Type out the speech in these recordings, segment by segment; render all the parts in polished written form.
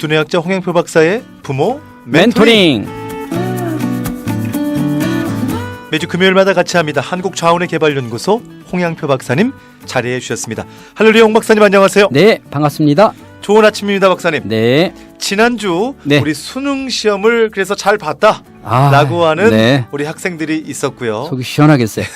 두뇌학자 홍영표 박사의 부모 멘토링. 매주 금요일마다 같이 합니다. 한국좌우내개발연구소 홍영표 박사님 자리해 주셨습니다. 할렐루야, 홍 박사님 안녕하세요. 네, 반갑습니다. 좋은 아침입니다, 박사님. 네. 지난주 네. 우리 수능 시험을 그래서 잘 봤다라고 하는 네. 우리 학생들이 있었고요. 속이 시원하겠어요.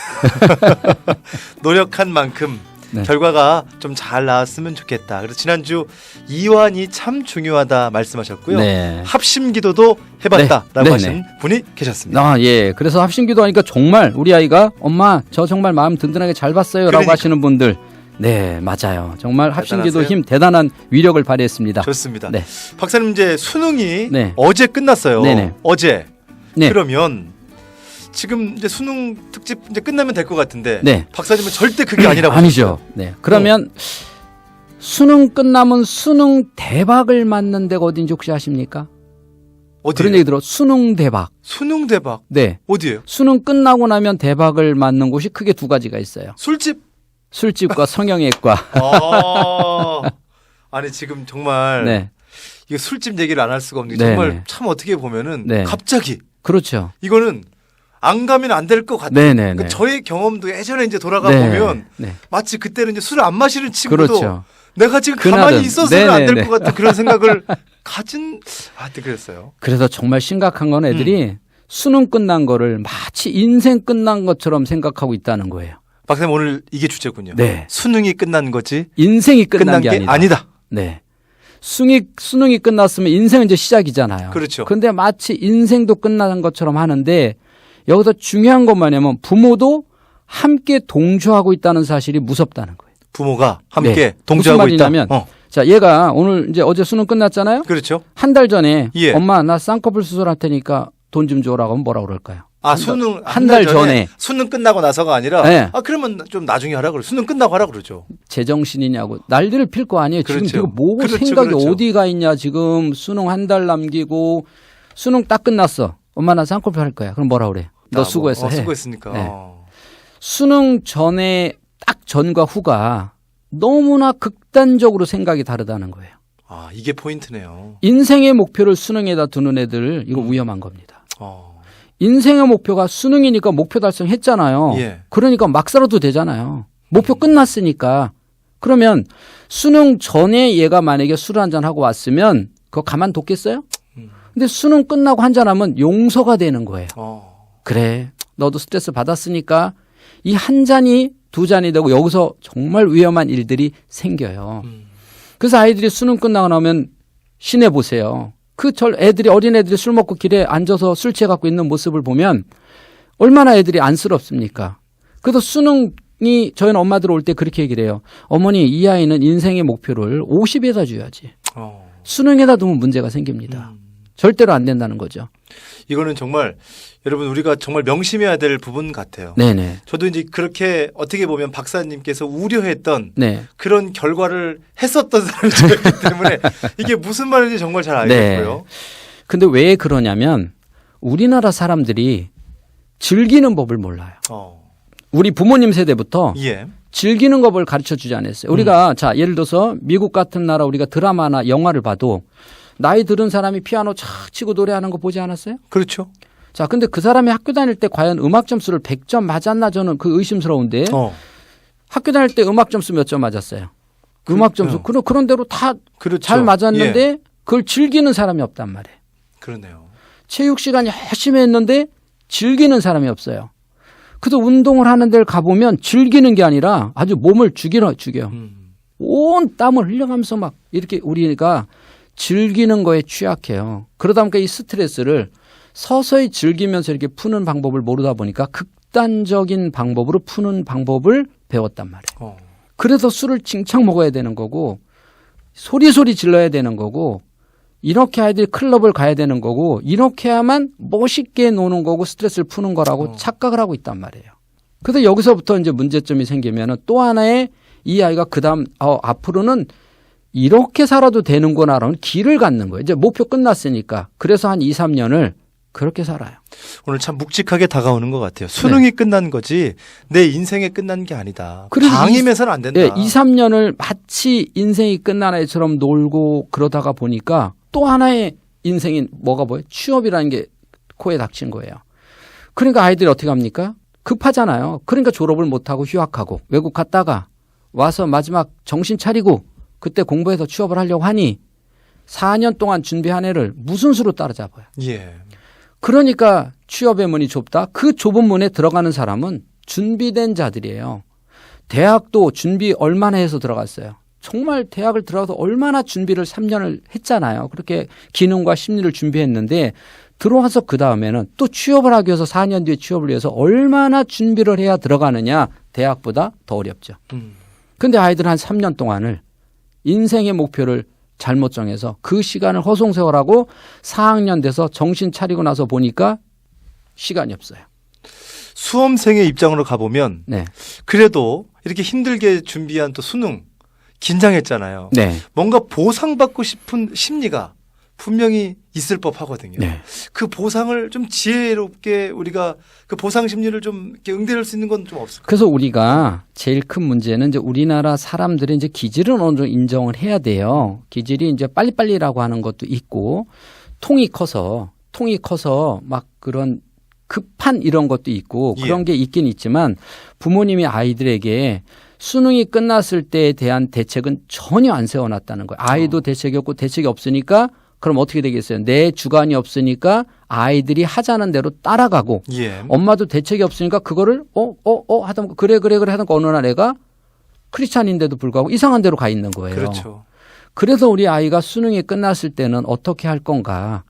노력한 만큼 네. 결과가 좀 잘 나왔으면 좋겠다. 그래서 지난주 이완이 참 중요하다 말씀하셨고요. 네. 합심기도도 해봤다라고 네. 하신 네. 분이 계셨습니다. 아, 예. 그래서 합심기도 하니까 정말 우리 아이가 엄마 저 정말 마음 든든하게 잘 봤어요 라고 하시는 분들, 네, 맞아요. 정말 합심기도 대단하세요. 힘 대단한 위력을 발휘했습니다. 좋습니다. 네. 박사님, 이제 수능이 네. 어제 끝났어요. 네네. 어제. 네. 그러면 지금 이제 수능 특집 이제 끝나면 될 것 같은데 네. 박사님은 절대 그게 아니라고 아니죠. 네. 그러면 수능 끝나면 수능 대박을 맞는 데가 어딘지 혹시 아십니까? 어디예요? 그런 얘기 들어. 수능 대박. 수능 대박. 네. 어디예요? 수능 끝나고 나면 대박을 맞는 곳이 크게 두 가지가 있어요. 술집. 술집과 성형외과. 아니 지금 정말 네. 이게 술집 얘기를 안 할 수가 없는 게 네, 정말 네. 참 어떻게 보면은 네. 갑자기 그렇죠. 이거는 안 가면 안 될 것 같아요. 네네네. 그러니까 저의 경험도 예전에 이제 돌아가 네. 보면 네. 마치 그때는 이제 술을 안 마시는 친구도 그렇죠. 내가 지금 그날은. 가만히 있어서는 안 될 네네네. 것 같은 그런 생각을 가진 하여튼 그랬어요. 그래서 정말 심각한 건 애들이 수능 끝난 거를 마치 인생 끝난 것처럼 생각하고 있다는 거예요. 박사님, 오늘 이게 주제군요. 네. 수능이 끝난 거지 인생이 끝난 게 아니다. 아니다. 네. 수능이 끝났으면 인생은 이제 시작이잖아요. 그렇죠. 근데 마치 인생도 끝나는 것처럼 하는데 여기서 중요한 건 뭐냐면 부모도 함께 동조하고 있다는 사실이 무섭다는 거예요. 부모가 함께 네. 동조하고 무슨 있다. 말이냐면 자, 얘가 오늘 이제 어제 수능 끝났잖아요. 그렇죠. 한 달 전에 예. 엄마 나 쌍꺼풀 수술할 테니까 돈 좀 줘라고 하면 뭐라고 그럴까요? 수능 한 달 전에. 수능 끝나고 나서가 아니라 네. 그러면 좀 나중에 하라 그래. 수능 끝나고 하라 그러죠. 제정신이냐고 난리를 필 거 아니에요. 그렇죠. 지금 이거 뭐 그렇죠, 생각이 그렇죠. 어디가 있냐. 지금 수능 한 달 남기고 수능 딱 끝났어. 엄마 나 쌍꺼풀 할 거야. 그럼 뭐라 그래? 너 수고했어. 해. 수고했으니까. 네. 수능 전에 딱 전과 후가 너무나 극단적으로 생각이 다르다는 거예요. 이게 포인트네요. 인생의 목표를 수능에다 두는 애들 이거 위험한 겁니다. 어. 인생의 목표가 수능이니까 목표 달성했잖아요. 예. 그러니까 막 살아도 되잖아요. 목표 끝났으니까. 그러면 수능 전에 얘가 만약에 술 한잔 하고 왔으면 그거 가만뒀겠어요? 근데 수능 끝나고 한잔하면 용서가 되는 거예요. 그래, 너도 스트레스 받았으니까 이 한 잔이 두 잔이 되고 여기서 정말 위험한 일들이 생겨요. 그래서 아이들이 수능 끝나고 나면 시내 보세요. 애들이 어린애들이 술 먹고 길에 앉아서 술 취해갖고 있는 모습을 보면 얼마나 애들이 안쓰럽습니까? 그래서 수능이 저희는 엄마들 올 때 그렇게 얘기를 해요. 어머니, 이 아이는 인생의 목표를 50에다 줘야지. 수능에다 두면 문제가 생깁니다. 절대로 안 된다는 거죠. 이거는 정말 여러분 우리가 정말 명심해야 될 부분 같아요. 네네. 저도 이제 그렇게 어떻게 보면 박사님께서 우려했던 네. 그런 결과를 했었던 사람이 저였기 때문에 이게 무슨 말인지 정말 잘 알겠고요. 네. 근데 왜 그러냐면 우리나라 사람들이 즐기는 법을 몰라요. 우리 부모님 세대부터 예. 즐기는 법을 가르쳐 주지 않았어요. 우리가 자, 예를 들어서 미국 같은 나라 우리가 드라마나 영화를 봐도 나이 들은 사람이 피아노 착 치고 노래하는 거 보지 않았어요? 그렇죠. 자, 근데 그 사람이 학교 다닐 때 과연 음악 점수를 100점 맞았나 저는 그 의심스러운데 학교 다닐 때 음악 점수 몇 점 맞았어요? 음악 점수. 그런 대로 다 잘 그렇죠. 맞았는데 예. 그걸 즐기는 사람이 없단 말이에요. 그러네요. 체육 시간 열심히 했는데 즐기는 사람이 없어요. 그래서 운동을 하는 데를 가보면 즐기는 게 아니라 아주 몸을 죽여요. 온 땀을 흘려가면서 막 이렇게 우리가 즐기는 거에 취약해요. 그러다 보니까 이 스트레스를 서서히 즐기면서 이렇게 푸는 방법을 모르다 보니까 극단적인 방법으로 푸는 방법을 배웠단 말이에요. 그래서 술을 칭창 먹어야 되는 거고 소리 질러야 되는 거고 이렇게 아이들이 클럽을 가야 되는 거고 이렇게 해야만 멋있게 노는 거고 스트레스를 푸는 거라고 착각을 하고 있단 말이에요. 그래서 여기서부터 이제 문제점이 생기면 또 하나의 이 아이가 그다음 앞으로는 이렇게 살아도 되는구나라는 길을 갖는 거예요. 이제 목표 끝났으니까. 그래서 한 2, 3년을 그렇게 살아요. 오늘 참 묵직하게 다가오는 것 같아요. 수능이 끝난 거지 내 인생이 끝난 게 아니다. 방임해서는 안 된다. 네, 2, 3년을 마치 인생이 끝난 애처럼 놀고 그러다가 보니까 또 하나의 인생인 뭐가 뭐예요? 취업이라는 게 코에 닥친 거예요. 그러니까 아이들이 어떻게 합니까? 급하잖아요. 그러니까 졸업을 못하고 휴학하고 외국 갔다가 와서 마지막 정신 차리고 그때 공부해서 취업을 하려고 하니 4년 동안 준비한 애를 무슨 수로 따라잡아요. 예. 그러니까 취업의 문이 좁다. 그 좁은 문에 들어가는 사람은 준비된 자들이에요. 대학도 준비 얼마나 해서 들어갔어요. 정말 대학을 들어가서 얼마나 준비를 3년을 했잖아요. 그렇게 기능과 심리를 준비했는데 들어와서 그 다음에는 또 취업을 하기 위해서 4년 뒤에 취업을 위해서 얼마나 준비를 해야 들어가느냐. 대학보다 더 어렵죠. 근데 아이들은 한 3년 동안을 인생의 목표를 잘못 정해서 그 시간을 허송세월하고 4학년 돼서 정신 차리고 나서 보니까 시간이 없어요. 수험생의 입장으로 가보면 네. 그래도 이렇게 힘들게 준비한 또 수능 긴장했잖아요. 네. 뭔가 보상받고 싶은 심리가 분명히 있을 법하거든요. 네. 그 보상을 좀 지혜롭게 우리가 그 보상 심리를 좀 이렇게 응대할 수 있는 건 좀 없을까요? 그래서 우리가 제일 큰 문제는 이제 우리나라 사람들이 이제 기질은 어느 정도 인정을 해야 돼요. 기질이 이제 빨리빨리라고 하는 것도 있고 통이 커서 막 그런 급한 이런 것도 있고 그런 게 있긴 있지만 부모님이 아이들에게 수능이 끝났을 때에 대한 대책은 전혀 안 세워놨다는 거예요. 아이도 대책이 없고 대책이 없으니까 그럼 어떻게 되겠어요? 내 주관이 없으니까 아이들이 하자는 대로 따라가고 예. 엄마도 대책이 없으니까 그거를 하던 그래 하던 어느 날 애가 크리스찬인데도 불구하고 이상한 데로 가 있는 거예요. 그렇죠. 그래서 우리 아이가 수능이 끝났을 때는 어떻게 할 건가?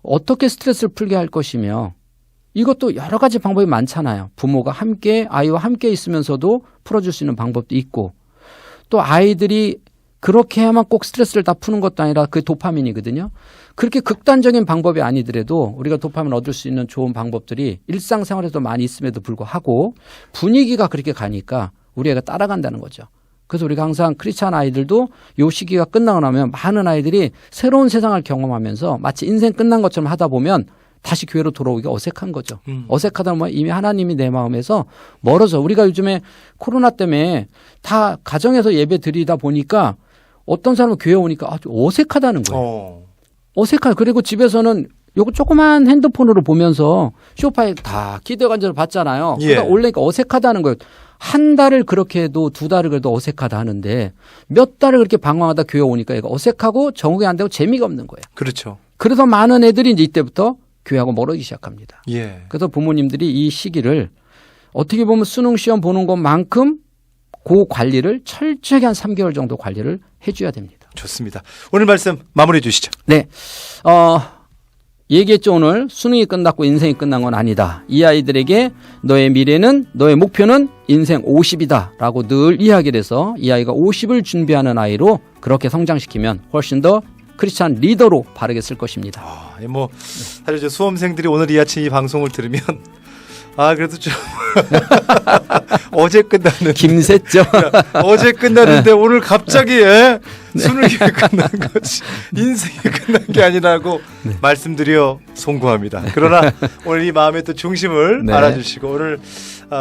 어떻게 스트레스를 풀게 할 것이며 이것도 여러 가지 방법이 많잖아요. 부모가 함께 아이와 함께 있으면서도 풀어줄 수 있는 방법도 있고 또 아이들이 그렇게 해야만 꼭 스트레스를 다 푸는 것도 아니라 그게 도파민이거든요. 그렇게 극단적인 방법이 아니더라도 우리가 도파민 얻을 수 있는 좋은 방법들이 일상생활에도 많이 있음에도 불구하고 분위기가 그렇게 가니까 우리 애가 따라간다는 거죠. 그래서 우리가 항상 크리스찬 아이들도 요 시기가 끝나고 나면 많은 아이들이 새로운 세상을 경험하면서 마치 인생 끝난 것처럼 하다 보면 다시 교회로 돌아오기가 어색한 거죠. 어색하다 보면 이미 하나님이 내 마음에서 멀어져. 우리가 요즘에 코로나 때문에 다 가정에서 예배 드리다 보니까 어떤 사람은 교회 오니까 아주 어색하다는 거예요. 어색하다. 그리고 집에서는 요거 조그만 핸드폰으로 보면서 소파에 다 기대 관절을 봤잖아요. 그러니까 올래니까 어색하다는 거예요. 한 달을 그렇게 해도 두 달을 그래도 어색하다 하는데 몇 달을 그렇게 방황하다 교회 오니까 얘가 어색하고 적응이 안 되고 재미가 없는 거예요. 그렇죠. 그래서 많은 애들이 이제 이때부터 교회하고 멀어지기 시작합니다. 예. 그래서 부모님들이 이 시기를 어떻게 보면 수능 시험 보는 것만큼 그 관리를 철저하게 한 3개월 정도 관리를 해줘야 됩니다. 좋습니다. 오늘 말씀 마무리해 주시죠. 네. 얘기했죠. 오늘 수능이 끝났고 인생이 끝난 건 아니다. 이 아이들에게 너의 미래는 너의 목표는 인생 50이다 라고 늘 이야기를 해서 이 아이가 50을 준비하는 아이로 그렇게 성장시키면 훨씬 더 크리스찬 리더로 바르게 쓸 것입니다. 뭐 사실 저 수험생들이 오늘 이 아침 이 방송을 들으면 그래도 좀 어제 끝나는 김새죠. 어제 끝났는데 오늘 갑자기 수능이 끝난 거지 인생이 끝난 게 아니라고 말씀드려 송구합니다. 그러나 오늘 이 마음의 또 중심을 알아주시고 오늘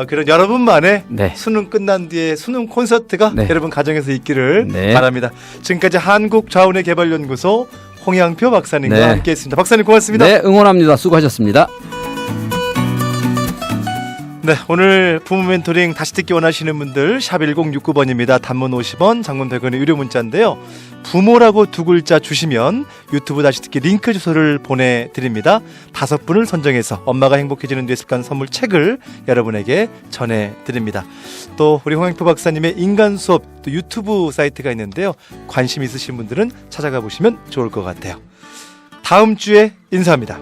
그런 여러분만의 수능 끝난 뒤에 수능 콘서트가 여러분 가정에서 있기를 바랍니다. 지금까지 한국좌우내개발연구소 홍양표 박사님과 함께했습니다. 박사님 고맙습니다. 네, 응원합니다. 수고하셨습니다. 네, 오늘 부모 멘토링 다시 듣기 원하시는 분들 샵 1069번입니다. 단문 50원, 장문 100원의 유료 문자인데요. 부모라고 두 글자 주시면 유튜브 다시 듣기 링크 주소를 보내드립니다. 5분을 선정해서 엄마가 행복해지는 뇌 습관 선물 책을 여러분에게 전해드립니다. 또 우리 홍양표 박사님의 인간 수업 또 유튜브 사이트가 있는데요. 관심 있으신 분들은 찾아가 보시면 좋을 것 같아요. 다음 주에 인사합니다.